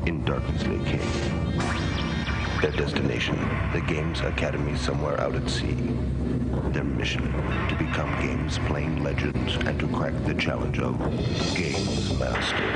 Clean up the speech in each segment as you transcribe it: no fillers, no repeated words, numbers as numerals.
in Darknessly Cave. Their destination, the Games Academy somewhere out at sea. Their mission, to become games playing legends and to crack the challenge of Gamesmaster.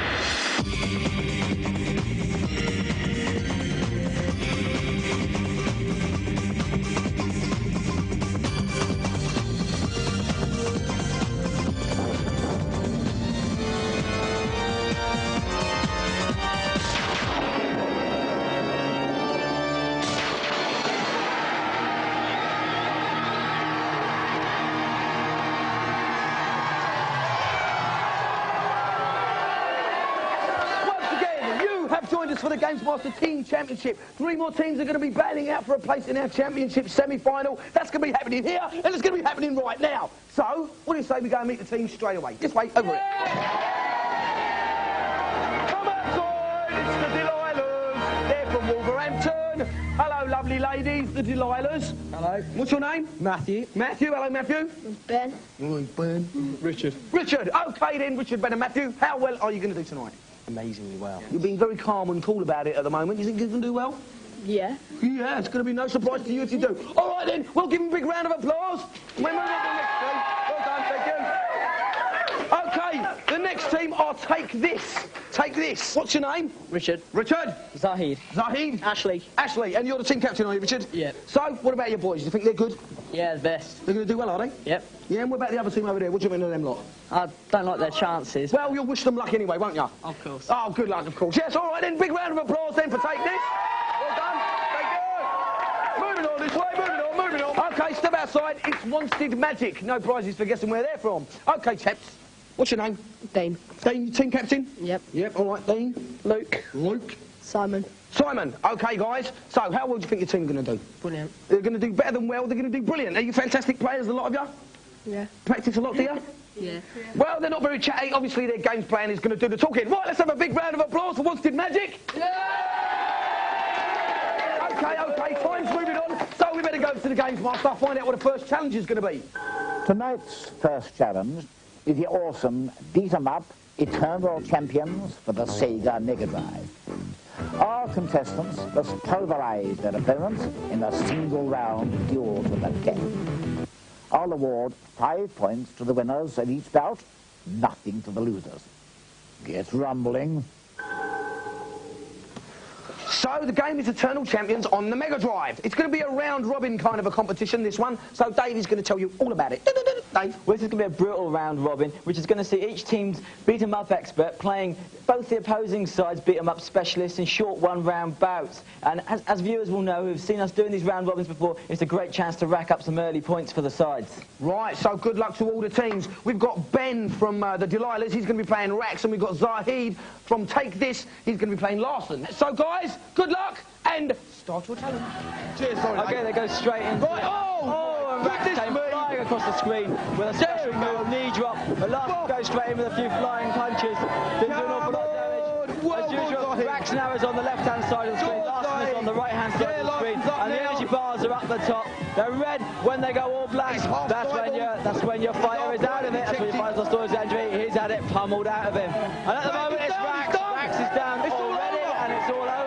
Joined us for the Gamesmaster Team Championship. 3 more teams are going to be battling out for a place in our championship semi-final. That's going to be happening here, and it's going to be happening right now. So, what do you say we go and meet the team straight away? This way, over it. Come outside, it's the Delilahs. They're from Wolverhampton. Hello, lovely ladies, the Delilahs. Hello. What's your name? Matthew. Matthew, hello, Matthew. Ben. Hi, Ben. Richard. Richard, okay then, Richard, Ben and Matthew. How well are you going to do tonight? Amazingly well. You're being very calm and cool about it at the moment. You think you can do well? Yeah. Yeah, it's going to be no surprise to you if you do. All right then, we'll give him a big round of applause. We'll move on to the next team. Well done, thank you. Okay, the next team are Take This. Take This. What's your name? Richard. Richard. Zahid. Zahid. Ashley. Ashley, and you're the team captain, are you, Richard? Yeah. So, what about your boys? Do you think they're good? Yeah, the best. They're going to do well, are they? Yep. Yeah, and what about the other team over there? What do you mean of them lot? I don't like their chances. Well, you'll wish them luck anyway, won't you? Of course. Oh, good luck, of course. Yes, all right then, big round of applause then for Take This. Well done, thank you. Moving on this way, moving on. Okay, step outside. It's Wanted Magic. No prizes for guessing where they're from. Okay, chaps. What's your name? Dean. Dean, team captain? Yep. Yep, all right, Dean. Luke. Luke. Simon. Simon. Okay, guys. So, how well do you think your team's going to do? Brilliant. They're going to do better than well. They're going to do brilliant. Are you fantastic players, a lot of you? Yeah. Practice a lot, do you? Yeah. Well, they're not very chatty. Obviously, their games plan is going to do the talking. Right, let's have a big round of applause for Wanted Magic. Yeah! Okay, time's moving on. So we better go to the Gamesmaster, find out what the first challenge is going to be. Tonight's first challenge is the awesome beat-em-up Eternal Champions for the Sega Mega Drive. Our contestants must pulverize their opponents in a single-round duel to the death. I'll award 5 points to the winners of each bout, nothing to the losers. Get rumbling. So the game is Eternal Champions on the Mega Drive. It's going to be a round-robin kind of a competition, this one. So Dave is going to tell you all about it. Dave? Well, this is going to be a brutal round-robin, which is going to see each team's beat-em-up expert playing both the opposing side's beat-em-up specialists in short one-round bouts. And as viewers will know, who've seen us doing these round-robins before, it's a great chance to rack up some early points for the sides. Right, so good luck to all the teams. We've got Ben from the Delilahs. He's going to be playing Rax, and we've got Zahid from Take This. He's going to be playing Larson. So, guys, good luck, and start your challenge. Cheers, sorry. Okay, they go straight in. Right, and Rax came flying across the screen with a special move, knee drop. But Larson goes straight in with a few flying punches. Didn't do an awful lot of damage. Well, as usual, Rax now is on the left-hand side of the screen. Larson is on the right-hand side of the screen. And the energy bars are up the top. They're red when they go all black. That's when your fighter is out of it. That's when your fighter's lost all his energy. He's had it pummeled out of him. And at the moment, it's Rax. Rax is down already, and it's all over.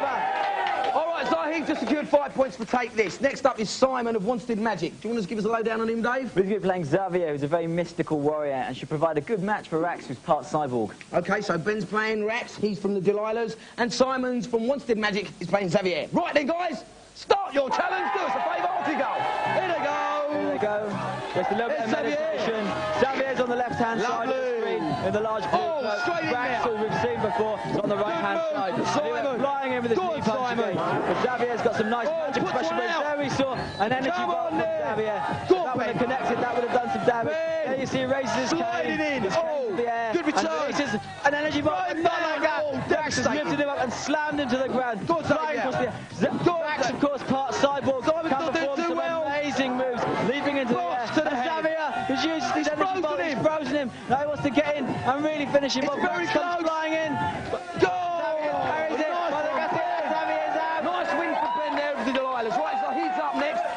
Zahid just secured 5 points for Take This. Next up is Simon of Wanted Magic. Do you want to give us a lowdown on him, Dave? We're going to be playing Xavier, who's a very mystical warrior and should provide a good match for Rax, who's part cyborg. Okay, so Ben's playing Rax, he's from the Delilahs, and Simon's from Wanted Magic is playing Xavier. Right then, guys, start your challenge. Do us a favour. Off you go. Here they go. Here they go. Just a little bit of meditation. Xavier's on the left-hand side of the screen in the large blue cloak. Rax, who we've seen before, is on the right-hand side. Simon. Flying in with his knee punch again. But Xavier's got some nice magic special moves. There we saw an energy bomb from Xavier. That would have connected, that would have done some damage. There you see he raises his cane. In the air. Good return. And releases an energy bomb. Not like that. Rax has lifted him up and slammed him to the ground. Flying across the air. Rax, of course, part cyborg. Can perform some amazing moves, leaping into the air. Xavier has used his energy bomb. He's frozen him. Now he wants to get in and really finish him off. Very close. Flying in.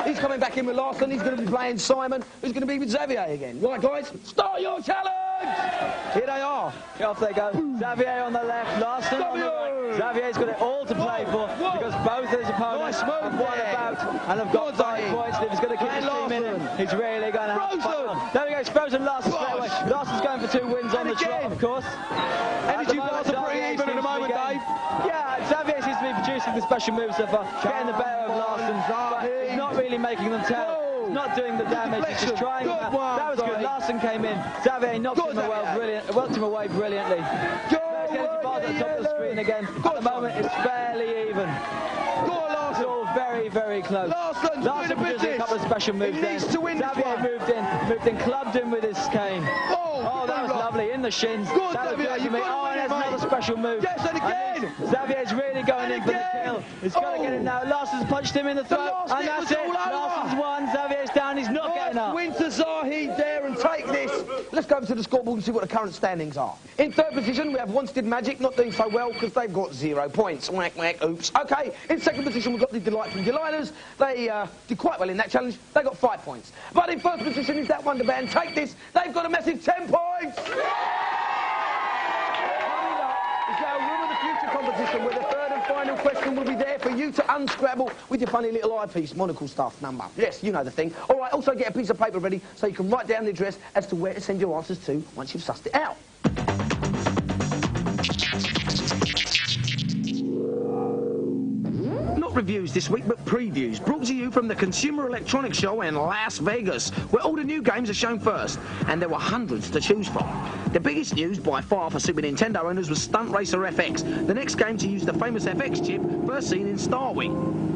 He's coming back in with Larson. He's going to be playing Simon, who's going to be with Xavier again. Right, guys, start your challenge! points! Here they are. Off they go. Xavier on the left, Larson on the right. Xavier's got it all to play for because both of his opponents have won about and have got 5 points. If he's going to keep his team in it, he's really going to have to fight on. There we go, Frozen Larson straight away. Larson's going for 2 wins on the trot, of course. Energy bars are pretty even at the moment, Dave. Yeah, Xavier seems to be producing the special moves so far, getting the better of Larson, but he's not really making them tell. He's not doing the damage, he's just trying. That was good. Larson came in. Xavier knocked him away brilliantly. Energy bars at the top of the screen again. At the moment, it's fairly even. It's all very, very close. Larson producing a couple of special moves then. Xavier moved in, clubbed him with his cane. Oh, that was lovely, in the shins. That was good for me. Oh, and there's another special move. Yes, and again. Xavier's really going in for the kill. He's got to get it now. Larson's punched him in the throat, and that's it. Larson's won. Xavier's down. He's not getting up. Win to Zahid there and take this. Let's go over to the scoreboard and see what the current standings are. In third position, we have Wanstead Magic, not doing so well because they've got 0 points. Whack, whack, oops. Okay, in second position, we've got the Delightful Delighters. They did quite well in that challenge. They got 5 points. But in first position is that Wonder Band. Take this. They've got a massive 10 points. It's our Room of the Future competition where the third and final question will be there for you to unscrabble with your funny little eyepiece, monocle stuff number. Yes, you know the thing. All right, also get a piece of paper ready so you can write down the address as to where to send your answers to once you've sussed it out. Not reviews this week, but previews, brought to you from the Consumer Electronics Show in Las Vegas, where all the new games are shown first, and there were hundreds to choose from. The biggest news by far for Super Nintendo owners was Stunt Racer FX, the next game to use the famous FX chip first seen in Star Wing.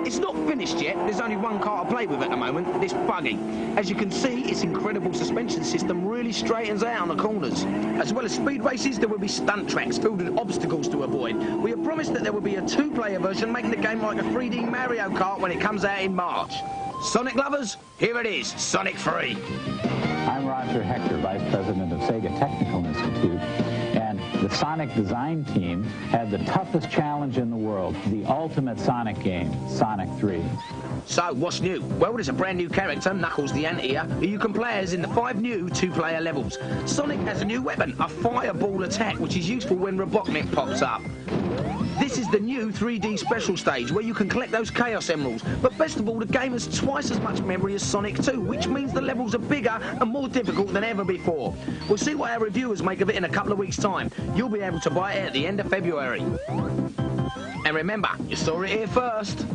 It's not finished yet, there's only one car to play with at the moment, this buggy. As you can see, its incredible suspension system really straightens out on the corners. As well as speed races, there will be stunt tracks filled with obstacles to avoid. We have promised that there will be a 2-player version, making the game like a 3D Mario Kart when it comes out in March. Sonic lovers, here it is, Sonic 3. I'm Roger Hector, Vice President of Sega Technical Institute, and the Sonic design team had the toughest challenge in the world, the ultimate Sonic game, Sonic 3. So, what's new? Well, there's a brand new character, Knuckles the Ant-Eater, who you can play as in the 5 new 2-player levels. Sonic has a new weapon, a fireball attack, which is useful when Robotnik pops up. This is the new 3D special stage where you can collect those Chaos Emeralds. But best of all, the game has twice as much memory as Sonic 2, which means the levels are bigger and more difficult than ever before. We'll see what our reviewers make of it in a couple of weeks' time. You'll be able to buy it at the end of February. And remember, you saw it here first.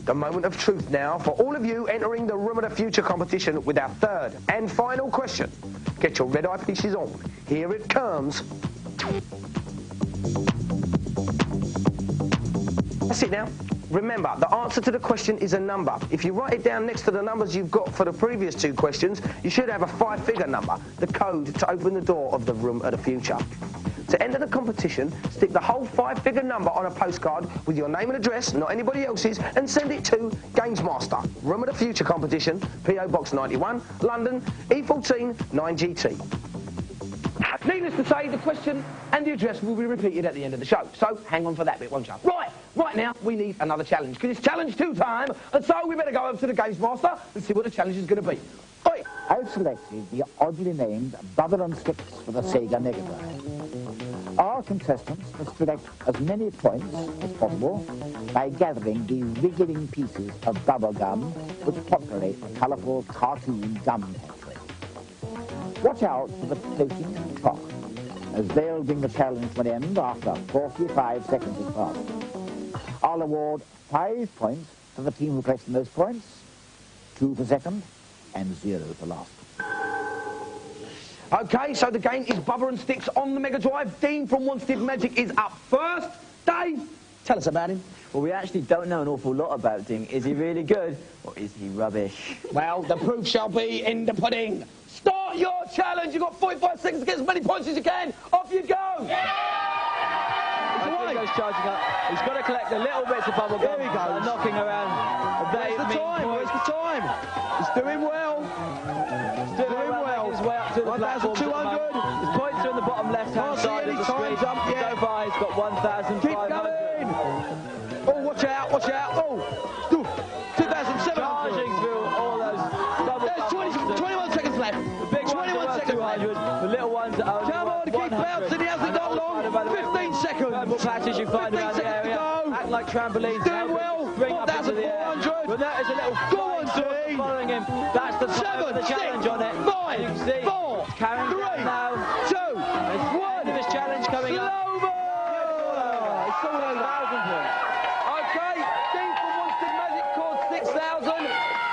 The moment of truth now for all of you entering the Room of the Future competition with our third and final question. Get your red eyepieces on. Here it comes. That's it now. Remember, the answer to the question is a number. If you write it down next to the numbers you've got for the previous 2 questions, you should have a 5-figure number, the code to open the door of the Room of the Future. To enter the competition, stick the whole 5-figure number on a postcard with your name and address, not anybody else's, and send it to Gamesmaster, Room of the Future competition, P.O. Box 91, London, E14 9GT. Needless to say, the question and the address will be repeated at the end of the show, so hang on for that bit, won't you? Right now, we need another challenge, because it's challenge 2 time, and so we better go over to the Gamesmaster and see what the challenge is going to be. Oi! I've selected the oddly named Bubble and Sticks for the Sega Mega Drive. Our contestants must collect as many points as possible by gathering the wriggling pieces of bubble gum which populate the colourful cartoon gum factory. Watch out for the floating clock, as they'll bring the challenge to an end after 45 seconds is passed. I'll award 5 points to the team who collects the most points, 2 for second, and 0 for last. Okay, so the game is Bubba and Sticks on the Mega Drive. Dean from Wanstead Magic is up first. Dave, tell us about him. Well, we actually don't know an awful lot about Dean. Is he really good, or is he rubbish? Well, the proof shall be in the pudding. Start your challenge. You've got 45 seconds to get as many points as you can. Off you go. Goes charging up. He's got to collect the little bits of bubble gum. There he goes. Knocking around. Where's the time? Where's the time? He's doing well. He's doing well. His way up to the platform. 1,200. His points are in the bottom left-hand side of the screen. So far, he's got 1,500. Keep going. Oh, watch out, watch out. Oh, 2,700. Charging through all those bubble gum. 21 seconds Come on, keep bouncing, he hasn't got long. 15 seconds. Purple patches you find around the area. Act like trampolines. Doing well. Bring up into the air. 4,400. But that is a little flying saucer following him. That's the time of the challenge on it. 5, you can see 4, carrying 3, now. 2, 1. This challenge coming up. Slow-mo! It's all over. 1,000 points. Okay, Dean from Wanstead Magic scored 6,000.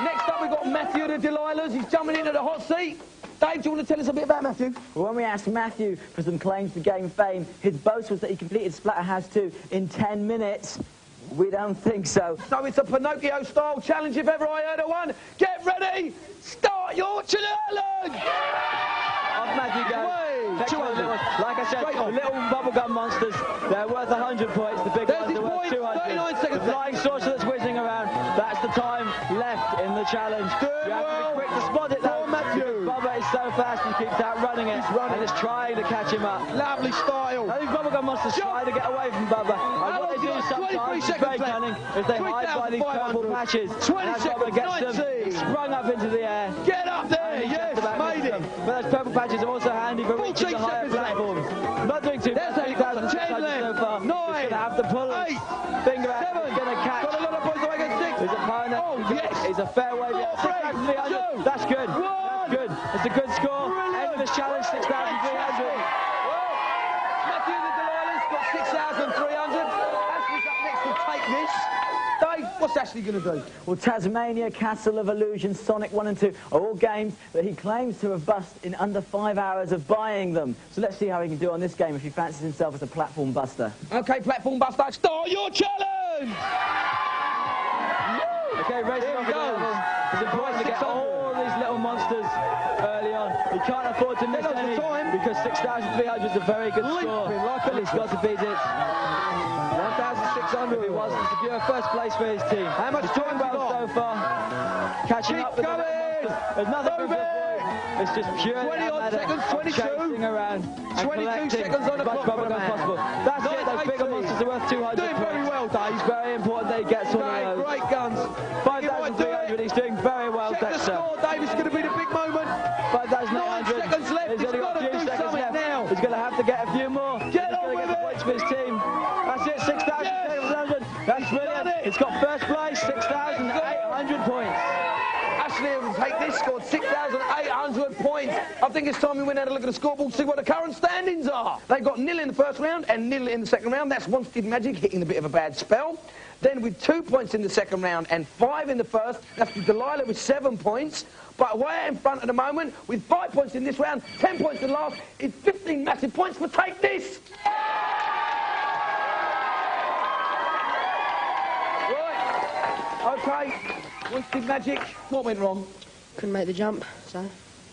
Next up we've got Matthew the Delilahs. He's jumping into the hot seat. Dave, do you want to tell us a bit about Matthew? Well, when we asked Matthew for some claims to game fame, his boast was that he completed Splatterhouse 2 in 10 minutes. We don't think so. So it's a Pinocchio-style challenge if ever I heard of one. Get ready, start your challenge! Off Matthew goes. Away. 200. Like I said, the little bubblegum monsters, they're worth 100 points. The big There's ones his are worth point, 200. 39 seconds The flying saucer that's whizzing around, that's the time left in the challenge. You have to be quick to spot it though. Matthew. Bubba is so fast he keeps outrunning it. And it's trying to catch him up. Lovely style. Now these bubblegum monsters try to get away from Bubba. And what they do sometimes is very cunning, is they hide by these purple patches. 20 and as seconds, Bubba gets 19. them sprung up into the air. Get up there, yes, made it. But those purple patches are also handy for reaching the 14 higher seconds left. platforms. Not doing too There's bad. only got 10 so left. far. 9. He's going to have to pull his 8. finger out. 7. He's going to catch. Got a lot of points away against 6. His opponent. Oh, yes. He's a fair way. 4, 3, 2. That's good. 1. That's good. It's a good score. Brilliant. End of this challenge, 6,300. Matthew the Delilah's got 6,300. Ashley's up next to take this. Dave, what's Ashley going to do? Well, Tasmania, Castle of Illusion, Sonic 1 and 2 are all games that he claims to have bust in under 5 hours of buying them. So let's see how he can do on this game if he fancies himself as a platform buster. Okay, platform buster, start your challenge! Okay, racing off the level. It's important to get all these little monsters early on. He can't afford to miss any because 6,300 is a very good score. But he's got to beat it. 1,600 if he wants to secure first place for his team. How much time well so far? Catching up with the little monsters. There's nothing to avoid. It's just purely 20 odd seconds, 22. chasing around and 22 seconds on the much clock for the bubblegum man. possible. That's it, those bigger monsters are worth 200 Doing very points. well, Dave. It's very important that he gets one of those. Great guns. 5,300, he's doing very well, Check the Dexter. score, Dave. It's going to be the big moment. 5,800. 9 seconds left. He's He's only got got to a few do seconds something left. now. He's going to have to get a few more. Get He's on going to with get the it. points for his team. That's it, 6,700. That's brilliant. It's got first place, 6,800 points. Ashley will take this, scored 6,800 points. I think it's time we went out and look at the scoreboard, see what the current standings are. They've got 0 in the first round and 0 in the second round. That's Wanstead Magic hitting a bit of a bad spell. Then with 2 points in the second round and 5 in the first, that's Delilah with 7 points. But way in front at the moment, with 5 points in this round, 10 points in the last, it's 15 massive points for Take This. Right, okay, Wanstead Magic, what went wrong? Couldn't make the jump, so.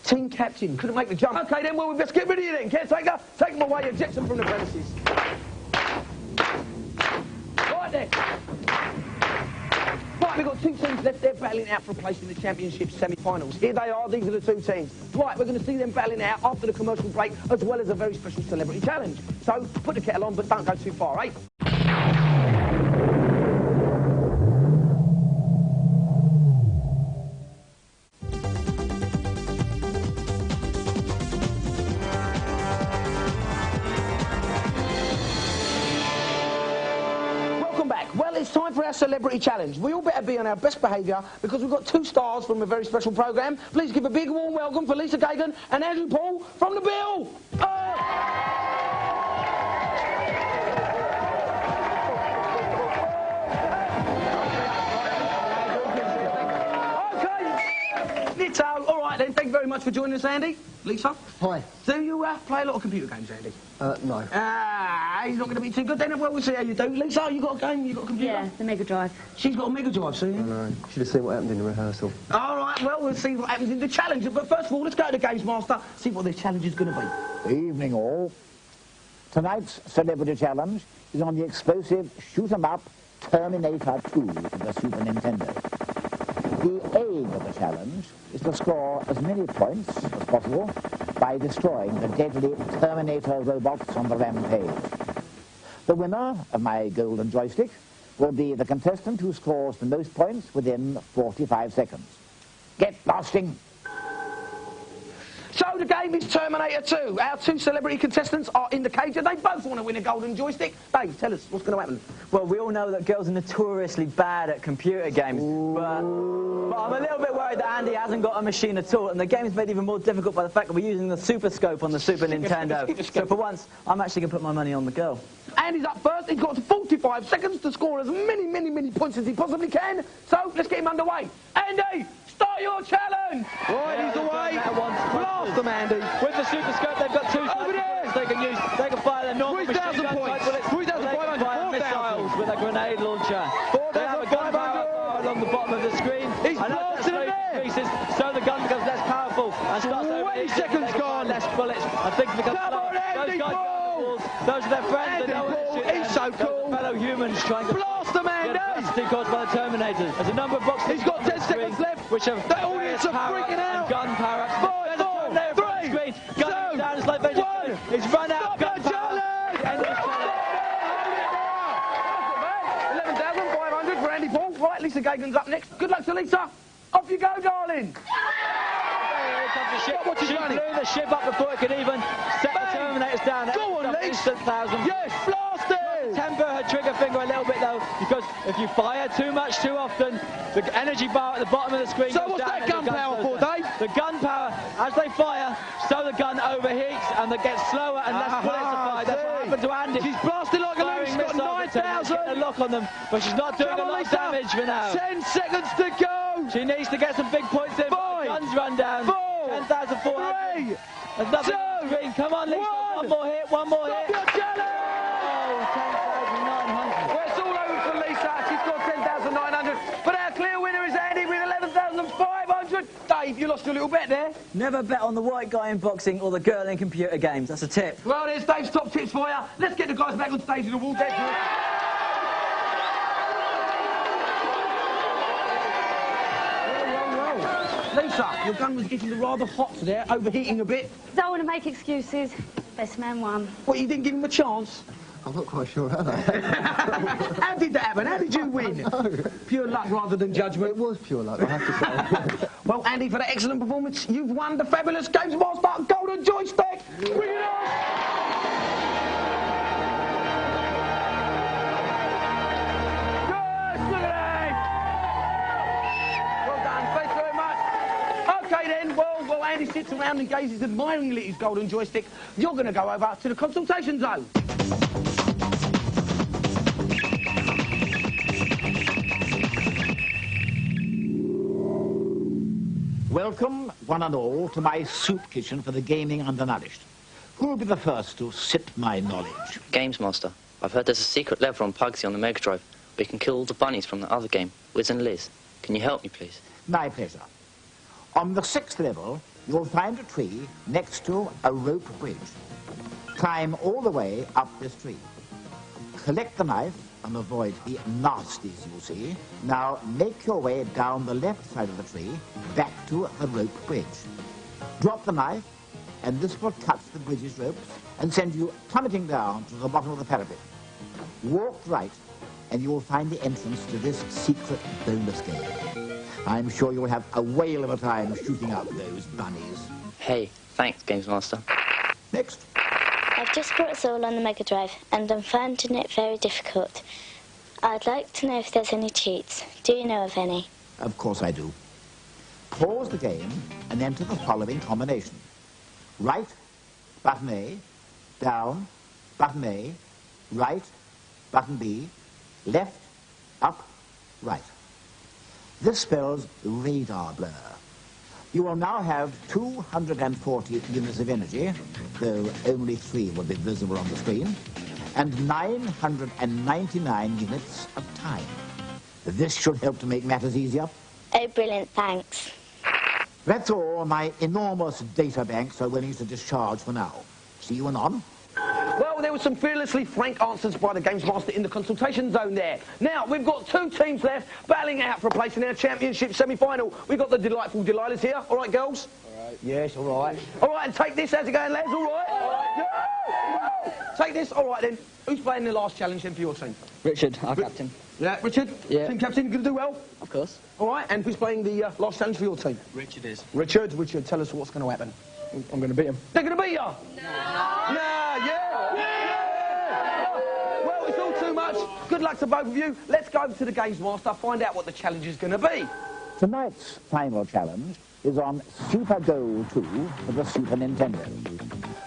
Team captain, couldn't make the jump. Okay then, well, we best get rid of you then, caretaker. Take them away, eject them from the premises. Right then. Right, we've got 2 teams left. They're battling out for a place in the championship semi-finals. Here they are, these are the 2 teams. Right, we're going to see them battling out after the commercial break, as well as a very special celebrity challenge. So, put the kettle on, but don't go too far, eh? Well, it's time for our celebrity challenge. We all better be on our best behaviour because we've got 2 stars from a very special programme. Please give a big warm welcome for Lisa Geoghan and Andrew Paul from The Bill. Nitto. All right then, thank you very much for joining us, Andy. Lisa? Hi. Do you play a lot of computer games, Andy? No. He's not going to be too good then. Well, we'll see how you do. Lisa, you got a game? You got a computer? Yeah, the Mega Drive. She's got a Mega Drive, see? No. Should have seen what happened in the rehearsal. All right, well, we'll see what happens in the challenge. But first of all, let's go to the Gamesmaster, see what the challenge is going to be. Evening all. Tonight's celebrity challenge is on the explosive shoot-'em-up Terminator 2 for the Super Nintendo. The aim of the challenge is to score as many points as possible by destroying the deadly Terminator robots on the rampage. The winner of my golden joystick will be the contestant who scores the most points within 45 seconds. Get blasting! So the game is Terminator 2. Our two celebrity contestants are in the cage and they both want to win a golden joystick. Dave, tell us, what's going to happen? Well, we all know that girls are notoriously bad at computer games, but I'm a little bit worried that Andy hasn't got a machine at all, and the game is made even more difficult by the fact that we're using the Super Scope on the Super Nintendo. So for once, I'm actually going to put my money on the girl. Andy's up first. He's got 45 seconds to score as many points as he possibly can. So let's get him underway. Andy, start your challenge. Right, he's away. Blast them, Andy. With the Super Scope, they've got two bullets they can use. They can fire their normal machine gun type bullets. 3,500 fire missiles with a grenade launcher. They have a gun power along the bottom of the screen. He's blasting it there. Increases, so the gun becomes less powerful and starts 20 seconds gone. Less bullets. I think it becomes Come on, Andy, those guys ball. those are their friends. Andy, they know ball. what He's so cool. Fellow humans trying to blast them, Andy. caused by the Terminators. There's a number of boxes. He's got 10 seconds left. Which have the audience are freaking out. Gun power. 5, 4, 3, 2, 1. He's run out. Stop the challenge. End of the challenge. 11,500 for Andy Paul. Right, Lisa Geoghan's up next. Good luck to Lisa. Off you go, darling. She blew the ship up before it could even set the Terminators down. Go on, Lisa. Yes, blast it. Temper her trigger finger a little bit though, because if you fire too much too often, the energy bar at the bottom of the screen So goes what's down. that gun power for, Dave? The gun power, as they fire, so the gun overheats and it gets slower and less bullets are fired. That's what happened to Andy. She's blasting like a loose. She's got 9,000. A lock on them, but she's not doing a lot of damage for now. 10 seconds to go. She needs to get some big points in. 5, Guns run down. 4, 10,400. There's nothing on the screen. Come on, Lisa. 1. One more hit. One more hit. Your challenge. Oh, 10,900. Well, it's all over for Lisa. She's got 10,900. But our clear winner is Andy with 11,500. Dave, you lost your little bet there. Never bet on the white guy in boxing or the girl in computer games. That's a tip. Well, there's Dave's top tips for you. Let's get the guys back on stage in the wall deck. Lisa, your gun was getting rather hot there, overheating a bit. Don't want to make excuses. Best man won. What, you didn't give him a chance? I'm not quite sure how that How did that happen? How did you win? Pure luck rather than judgment. It was pure luck, I have to say. Well, Andy, for that excellent performance, you've won the fabulous Gamesmaster Golden Joystick. Bring it on! Yes, look at that! Well done, thanks very much. Okay then, well, Andy sits around and gazes admiringly at his golden joystick. You're going to go over to the consultation zone. Welcome, one and all, to my soup kitchen for the gaming undernourished. Who will be the first to sip my knowledge? Gamesmaster, I've heard there's a secret lever on Pugsy on the Mega Drive where you can kill all the bunnies from the other game, Wiz and Liz. Can you help me, please? My pleasure. On the 6th level, you'll find a tree next to a rope bridge. Climb all the way up this tree. Collect the knife and avoid the nasties you see. Now make your way down the left side of the tree, back to the rope bridge. Drop the knife, and this will cut the bridge's ropes and send you plummeting down to the bottom of the parapet. Walk right, and you will find the entrance to this secret bonus game. I'm sure you'll have a whale of a time shooting up those bunnies. Hey, thanks, Gamesmaster. Next. I've just brought us all on the Mega Drive, and I'm finding it very difficult. I'd like to know if there's any cheats. Do you know of any? Of course I do. Pause the game and enter the following combination. Right, button A, down, button A, right, button B, left, up, right. This spells radar blur. You will now have 240 units of energy, though only 3 will be visible on the screen, and 999 units of time. This should help to make matters easier. Oh, brilliant, thanks. That's all my enormous data banks are willing to discharge for now. See you anon. Well, there were some fearlessly frank answers by the Gamesmaster in the consultation zone there. Now, we've got 2 teams left battling out for a place in our championship semi-final. We've got the delightful Delilahs here. All right, girls? All right. Yes, all right. All right, and take this. How's it going, lads? All right? All right. Yeah. Take this. All right, then. Who's playing the last challenge then for your team? Richard, our captain. Yeah, Richard? Yeah. Team captain, going to do well? Of course. All right, and who's playing the last challenge for your team? Richard is. Richard, tell us what's going to happen. I'm going to beat them. They're going to beat you? No. Nah, yeah. Well, it's all too much. Good luck to both of you. Let's go to the Gamesmaster, find out what the challenge is going to be. Tonight's final challenge is on Super Goal 2 for the Super Nintendo.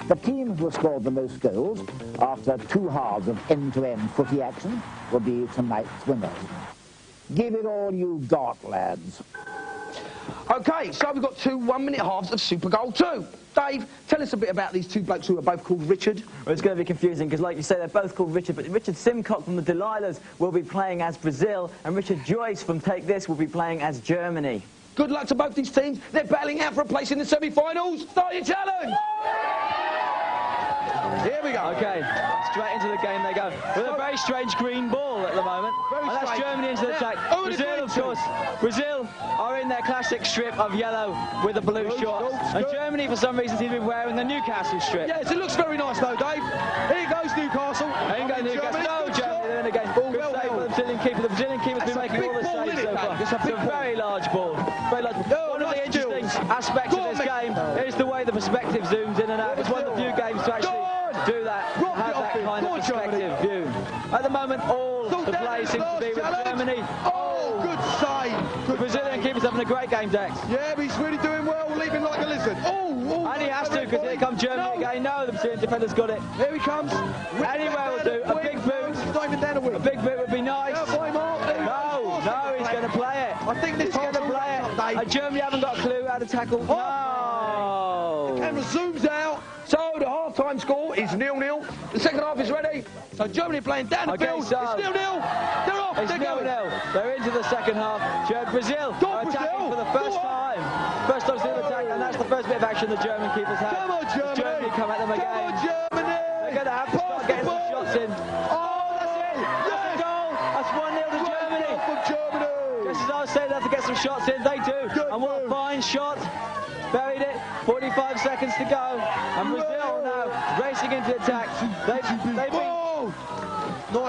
The team who scored the most goals after 2 halves of end-to-end footy action will be tonight's winners. Give it all you got, lads. OK, so we've got 2 1-minute halves of Super Goal 2. Dave, tell us a bit about these 2 blokes who are both called Richard. Well, it's going to be confusing because, like you say, they're both called Richard, but Richard Simcock from the Delilahs will be playing as Brazil, and Richard Joyce from Take This will be playing as Germany. Good luck to both these teams. They're battling out for a place in the semi-finals. Start your challenge! Here we go. OK, straight into the game they go. With a very strange green ball at the moment. And that's Germany into the attack. Brazil, of course. Brazil are in their classic strip of yellow with a blue shorts. And Germany, for some reason, seem to be wearing the Newcastle strip. Yes, it looks very nice, though, Dave. Here goes Newcastle. Here goes Newcastle. No, Germany, they're in again. Good save for the Brazilian keeper. The Brazilian keeper's been making all the saves so far. It's a very large ball. Very large ball. One of the interesting aspects of this game is the way the perspective zooms in and out. It's one of the few games to actually do that, have that kind of perspective view. At the moment, all the play seems to be with Germany. Oh, good save. The Brazilian keeper's having a great game, Dex. Yeah, he's really doing well, leaping like a lizard. And he has to, because here comes Germany again. No, the Brazilian defender's got it. Here he comes. Anywhere will do. A big boot. A big boot would be nice. No, he's going to play it. I think this is going to play it. And Germany haven't got a clue how to tackle. No. The camera zooms out. So the half-time score is 0-0. The second half is ready. So Germany playing down the field. So it's 0-0. They're off. It's 0-0. They're into the second half. Brazil are attacking for the first time. First time through the attack, and that's the first bit of action the German keepers have. Come on, Germany. Germany come at them again. Come on, Germany. They're going to have to start getting some shots in. Oh, that's it. That's a goal. That's 1-0 to Germany. From Germany. Just as I was saying, they have to get some shots in. They do. And what a fine shot. Buried it. 45 seconds to go. And Brazil now racing into attack. They've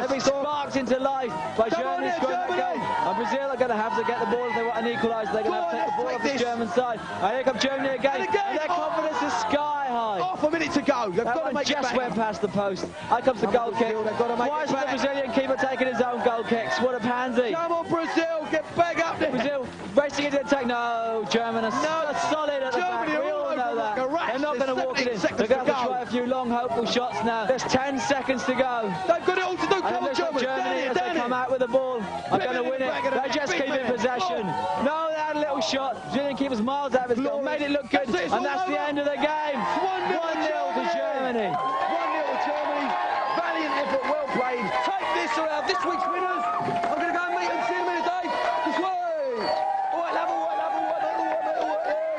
been sparked into life by Germany scoring that goal. And Brazil are going to have to get the ball if they want an equaliser. They're going to have to take the ball off the German side. And here comes Germany again. And their confidence is sky high. Half a minute to go. They've got to make it back. Just went past the post. Here comes the goal kick. Why is the Brazilian keeper taking his own goal kicks? What a pansy. Come on, Brazil. Get back up there. Brazil racing into attack. No, Germany are solid at the back. We all know that. They're not going to walk it in. They're going to have to try a few long, hopeful shots now. There's 10 seconds to go. They've got it all to do. Come on, Germany, as they come out with the ball, are going to win it. They just keep in possession. No, they had a little shot. Brazilian keeper's miles out of his goal. Made it look good. And that's the end of the game. 1-0 to Germany. 1-0 to Germany. Valiant effort, well played. Take this around this week's winners. I'm going to go and meet them. See you in a minute, Dave. This way. White level.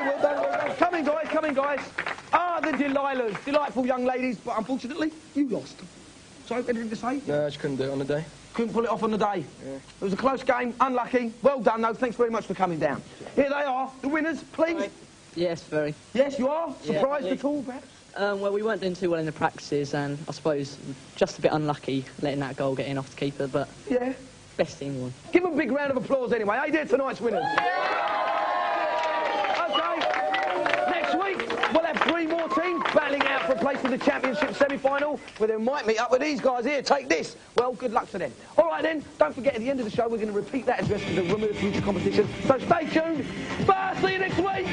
Well done. Come in, guys. Ah, the Delilahs. Delightful young ladies, but unfortunately, you lost. So, anything to say? No, I just couldn't do it on the day. Couldn't pull it off on the day. Yeah. It was a close game, unlucky. Well done, though. Thanks very much for coming down. Here they are, the winners, please. Right. Yes, very. Yes, you are? Surprised at all, perhaps? Well, we weren't doing too well in the practices, and I suppose just a bit unlucky letting that goal get in off the keeper, but yeah, best team won. Give them a big round of applause anyway. Hey, they're tonight's winners. We'll have 3 more teams battling out for a place in the championship semi-final, where they might meet up with these guys here. Take this. Well, good luck to them. All right, then. Don't forget, at the end of the show, we're going to repeat that address for the Room of the Future competition. So stay tuned. Bye. See you next week.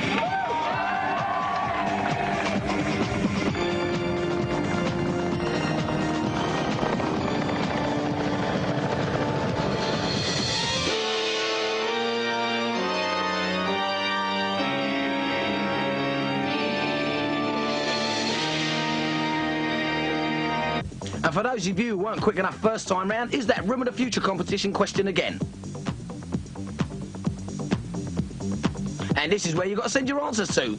And for those of you who weren't quick enough first time round, is that Room of the Future competition question again? And this is where you've got to send your answers to.